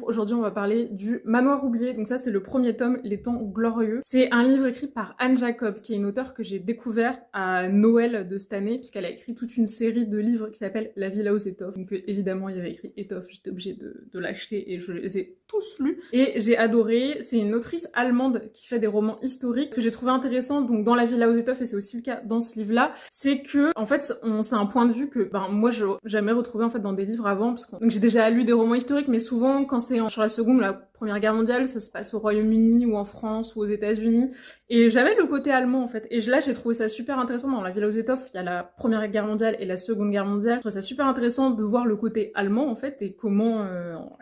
Aujourd'hui, on va parler du Manoir oublié. Donc ça, c'est le premier tome, Les Temps glorieux. C'est un livre écrit par Anne Jacob, qui est une auteure que j'ai découvert à Noël de cette année, puisqu'elle a écrit toute une série de livres qui s'appelle La Villa aux étoffes. Donc évidemment, il y avait écrit étoffes, j'étais obligée de l'acheter et je les ai tous lus. Et j'ai adoré. C'est une autrice allemande qui fait des romans historiques que j'ai trouvé intéressant. Donc dans La Villa aux étoffes, et c'est aussi le cas dans ce livre-là, c'est que en fait, c'est un point de vue que moi, je n'ai jamais retrouvé en fait dans des livres avant, parce que donc j'ai déjà lu des romans historiques, mais souvent quand c'est sur la seconde ou la première guerre mondiale, ça se passe au Royaume-Uni ou en France ou aux États-Unis. Et j'avais le côté allemand en fait. Et là, j'ai trouvé ça super intéressant. Dans La Villa aux étoffes, il y a la première guerre mondiale et la seconde guerre mondiale. Je trouvais ça super intéressant de voir le côté allemand en fait et comment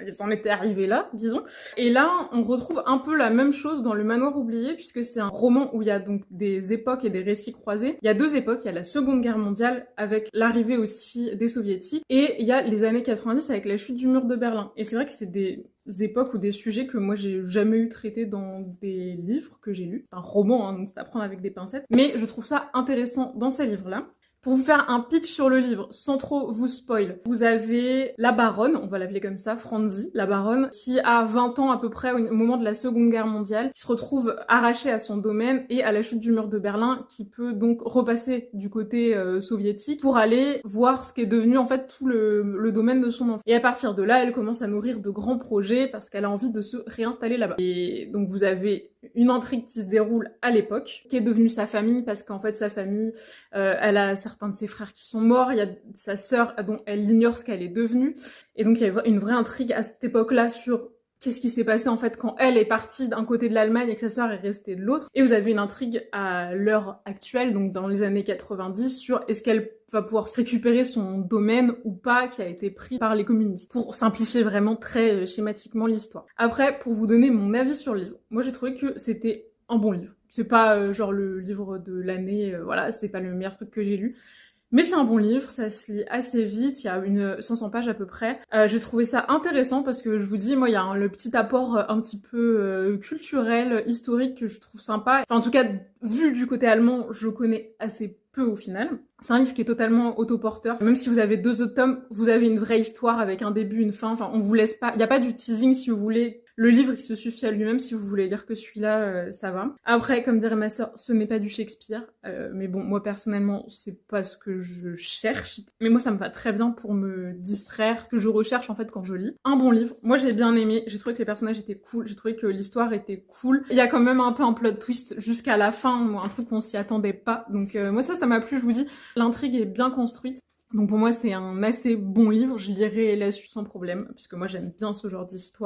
ils en étaient arrivés là, disons. Et là, on retrouve un peu la même chose dans Le Manoir oublié, puisque c'est un roman où il y a donc des époques et des récits croisés. Il y a deux époques. Il y a la seconde guerre mondiale avec l'arrivée aussi des soviétiques et il y a les années 90 avec la chute du mur de Berlin. Et c'est vrai que c'est des époques ou des sujets que moi j'ai jamais eu traités dans des livres que j'ai lus. C'est un roman, hein, donc c'est à prendre avec des pincettes. Mais je trouve ça intéressant dans ces livres-là. Pour vous faire un pitch sur le livre, sans trop vous spoil, vous avez la baronne, on va l'appeler comme ça, Franzi, la baronne, qui a 20 ans à peu près au moment de la Seconde Guerre mondiale, qui se retrouve arrachée à son domaine et à la chute du mur de Berlin, qui peut donc repasser du côté soviétique pour aller voir ce qu'est devenu en fait tout le domaine de son enfant. Et à partir de là, elle commence à nourrir de grands projets parce qu'elle a envie de se réinstaller là-bas. Et donc vous avez une intrigue qui se déroule à l'époque, qui est devenue sa famille, parce qu'en fait sa famille, elle a certains de ses frères qui sont morts, il y a sa sœur dont elle ignore ce qu'elle est devenue, et donc il y a une vraie intrigue à cette époque-là sur qu'est-ce qui s'est passé en fait quand elle est partie d'un côté de l'Allemagne et que sa sœur est restée de l'autre. Et vous avez une intrigue à l'heure actuelle, donc dans les années 90, sur est-ce qu'elle va pouvoir récupérer son domaine ou pas qui a été pris par les communistes. Pour simplifier vraiment très schématiquement l'histoire. Après, pour vous donner mon avis sur le livre, moi j'ai trouvé que c'était un bon livre. C'est pas genre le livre de l'année, voilà, c'est pas le meilleur truc que j'ai lu. Mais c'est un bon livre, ça se lit assez vite, il y a 500 pages à peu près. J'ai trouvé ça intéressant parce que je vous dis, moi, il y a le petit apport un petit peu culturel, historique que je trouve sympa. Enfin, en tout cas, vu du côté allemand, je connais assez peu au final. C'est un livre qui est totalement autoporteur. Même si vous avez 2 autres tomes, vous avez une vraie histoire avec un début, une fin. Enfin, on vous laisse pas... Il n'y a pas du teasing si vous voulez... Le livre, qui se suffit à lui-même. Si vous voulez lire que celui-là, ça va. Après, comme dirait ma sœur, ce n'est pas du Shakespeare. Mais bon, moi, personnellement, c'est pas ce que je cherche. Mais moi, ça me va très bien pour me distraire, que je recherche, en fait, quand je lis. Un bon livre. Moi, j'ai bien aimé. J'ai trouvé que les personnages étaient cool. J'ai trouvé que l'histoire était cool. Il y a quand même un peu un plot twist jusqu'à la fin, un truc qu'on s'y attendait pas. Donc, moi, ça m'a plu. Je vous dis, l'intrigue est bien construite. Donc, pour moi, c'est un assez bon livre. Je lirai la suite sans problème. Parce que moi, j'aime bien ce genre d'histoire.